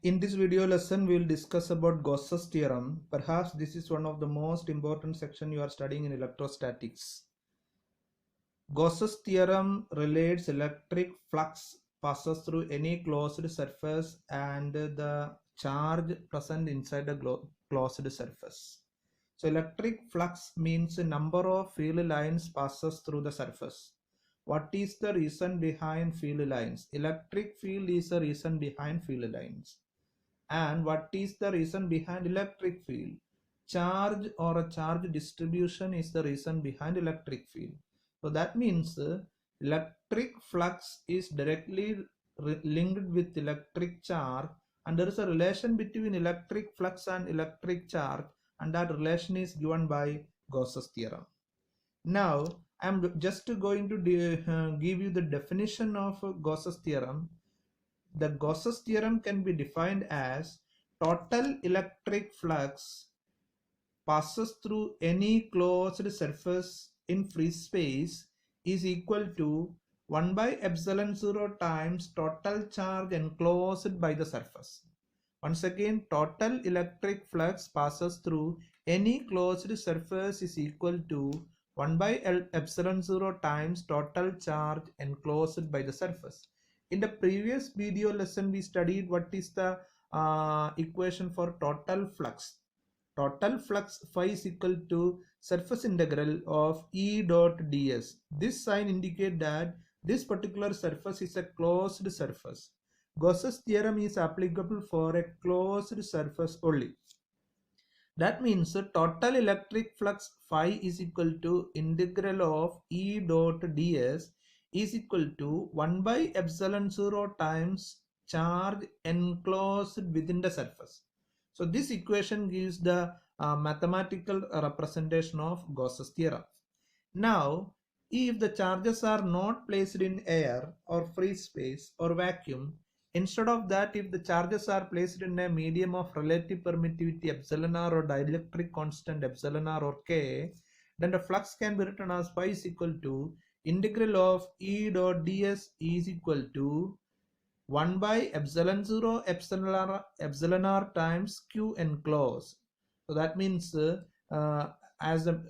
In this video lesson, we will discuss about Gauss's theorem. Perhaps this is one of the most important section you are studying in electrostatics. Gauss's theorem relates electric flux passes through any closed surface and the charge present inside the closed surface. So electric flux means the number of field lines passes through the surface. What is the reason behind field lines? Electric field is the reason behind field lines. And what is the reason behind electric field? Charge or a charge distribution is the reason behind electric field. So that means electric flux is directly linked with electric charge, and there is a relation between electric flux and electric charge, and that relation is given by Gauss's theorem. Now I am just going to give you the definition of Gauss's theorem. The Gauss's theorem can be defined as total electric flux passes through any closed surface in free space is equal to 1 by epsilon 0 times total charge enclosed by the surface. Once again, total electric flux passes through any closed surface is equal to 1 by epsilon 0 times total charge enclosed by the surface. In the previous video lesson, we studied what is the equation for total flux. Total flux phi is equal to surface integral of E dot ds. This sign indicates that this particular surface is a closed surface. Gauss's theorem is applicable for a closed surface only. That means total electric flux phi is equal to integral of E dot ds is equal to 1 by epsilon 0 times charge enclosed within the surface. So this equation gives the mathematical representation of Gauss's theorem. Now, if the charges are not placed in air or free space or vacuum, instead of that, if the charges are placed in a medium of relative permittivity epsilon r or dielectric constant epsilon r or k, then the flux can be written as phi is equal to integral of E dot ds is equal to 1 by epsilon 0 epsilon r times q enclosed. So that means as the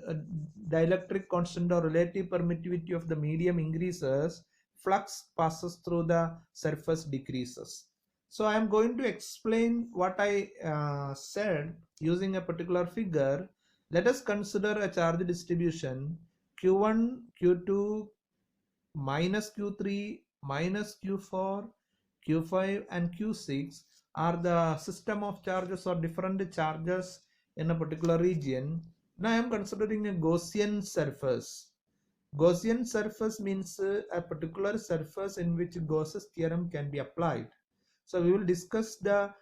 dielectric constant or relative permittivity of the medium increases, flux passes through the surface decreases. So I am going to explain what I said using a particular figure. Let us consider a charge distribution Q1, Q2, minus Q3, minus Q4, Q5 and Q6 are the system of charges or different charges in a particular region. Now I am considering a Gaussian surface. Gaussian surface means a particular surface in which Gauss's theorem can be applied. So we will discuss the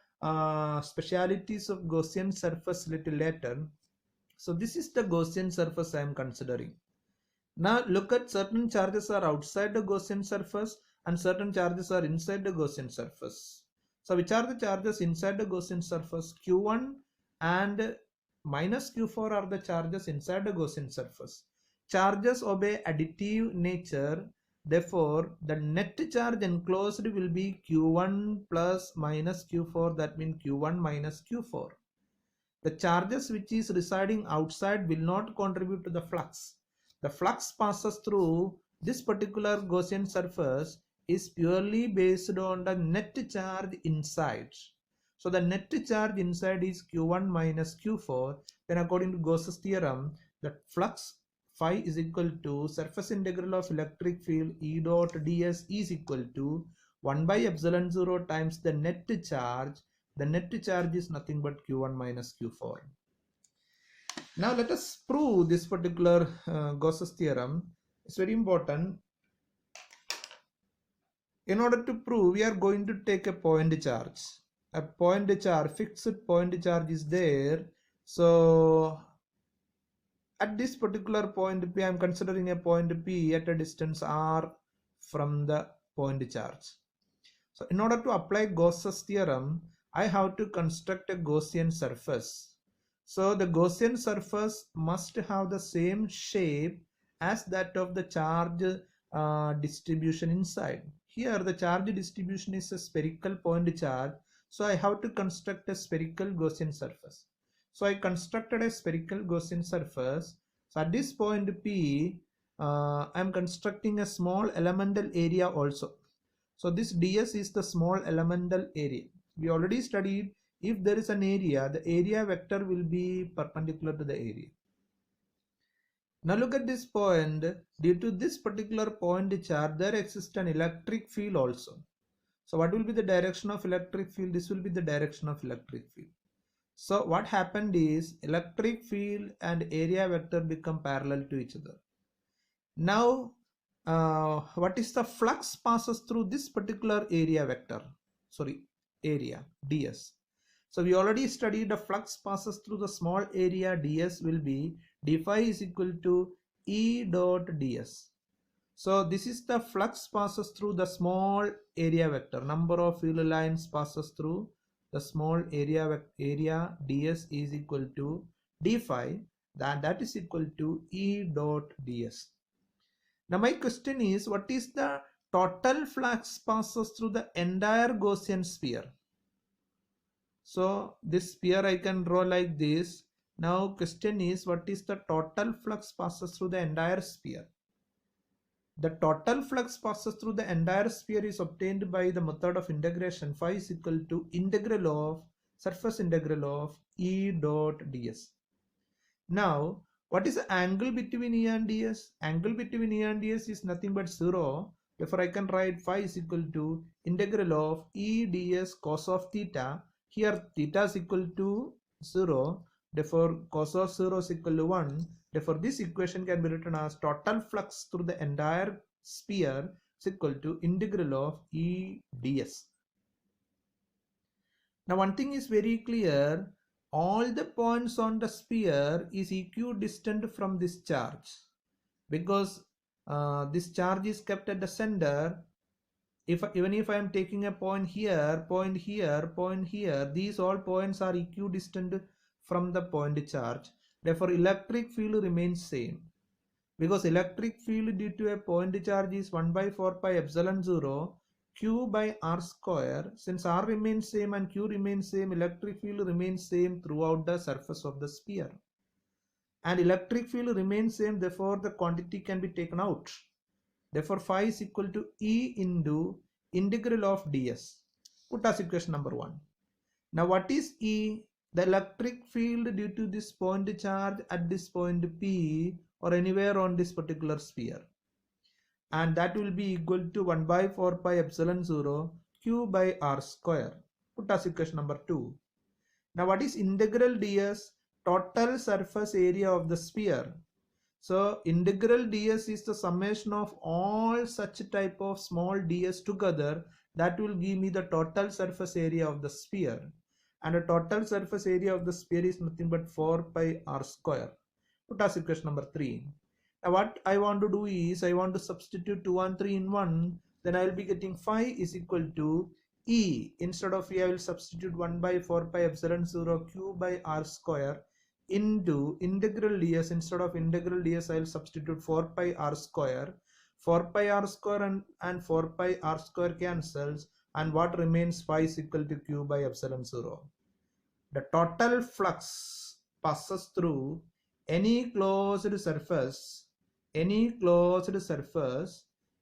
specialities of Gaussian surface little later. So this is the Gaussian surface I am considering. Now look at certain charges are outside the Gaussian surface and certain charges are inside the Gaussian surface. So which are the charges inside the Gaussian surface? Q1 and minus Q4 are the charges inside the Gaussian surface. Charges obey additive nature. Therefore, the net charge enclosed will be Q1 plus minus Q4. That means Q1 minus Q4. The charges which is residing outside will not contribute to the flux. The flux passes through this particular Gaussian surface is purely based on the net charge inside. So the net charge inside is Q1 minus Q4. Then according to Gauss's theorem, the flux phi is equal to surface integral of electric field E dot ds is equal to 1 by epsilon 0 times the net charge. The net charge is nothing but Q1 minus Q4. Now let us prove this particular Gauss's theorem. It's very important. In order to prove, we are going to take a point charge. A point charge, fixed point charge is there. So at this particular point P, I am considering a point P at a distance r from the point charge. So in order to apply Gauss's theorem, I have to construct a Gaussian surface. So the Gaussian surface must have the same shape as that of the charge distribution inside. Here the charge distribution is a spherical point charge. So I have to construct a spherical Gaussian surface. So I constructed a spherical Gaussian surface. So at this point P, I am constructing a small elemental area also. So this ds is the small elemental area. We already studied if there is an area, the area vector will be perpendicular to the area. Now look at this point. Due to this particular point charge, there exists an electric field also. So what will be the direction of electric field? This will be the direction of electric field. So what happened is electric field and area vector become parallel to each other. Now what is the flux passes through this particular area vector? Sorry, area ds. So we already studied the flux passes through the small area ds will be d phi is equal to E dot ds. So this is the flux passes through the small area vector. Number of field lines passes through the small area ds is equal to d phi, that is equal to E dot ds. Now my question is, what is the total flux passes through the entire Gaussian sphere? So this sphere I can draw like this. Now question is, what is the total flux passes through the entire sphere? The total flux passes through the entire sphere is obtained by the method of integration. Phi is equal to integral of surface integral of E dot ds. Now what is the angle between E and ds? Angle between E and ds is nothing but 0. Therefore I can write phi is equal to integral of E ds cos of theta. Here theta is equal to 0. Therefore cos of 0 is equal to 1. Therefore this equation can be written as total flux through the entire sphere is equal to integral of E ds. Now one thing is very clear. All the points on the sphere is equidistant from this charge, because this charge is kept at the center. Even if I am taking a point here, point here, point here, these all points are equidistant from the point charge. Therefore electric field remains same, because electric field due to a point charge is 1 by 4 pi epsilon 0 q by r square. Since r remains same and q remains same, electric field remains same throughout the surface of the sphere. And electric field remains same, therefore the quantity can be taken out. Therefore phi is equal to E into integral of ds. Put as equation number 1. Now what is E? The electric field due to this point charge at this point P or anywhere on this particular sphere. And that will be equal to 1 by 4 pi epsilon 0 q by r square. Put as equation number 2. Now what is integral ds? Total surface area of the sphere. So integral ds is the summation of all such type of small ds together. That will give me the total surface area of the sphere. And the total surface area of the sphere is nothing but 4 pi r square. Put as equation number 3. Now what I want to do is, I want to substitute 2 and 3 in 1. Then I will be getting phi is equal to E. Instead of E, I will substitute 1 by 4 pi epsilon 0 q by r square into integral ds. Instead of integral ds, I will substitute 4 pi r square. 4 pi r square and 4 pi r square cancels. And what remains? Phi is equal to q by epsilon 0. The total flux passes through any closed surface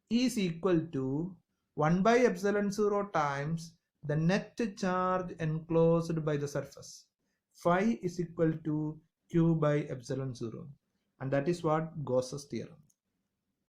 is equal to 1 by epsilon 0 times the net charge enclosed by the surface. Phi is equal to q by epsilon 0, and that is what Gauss's theorem.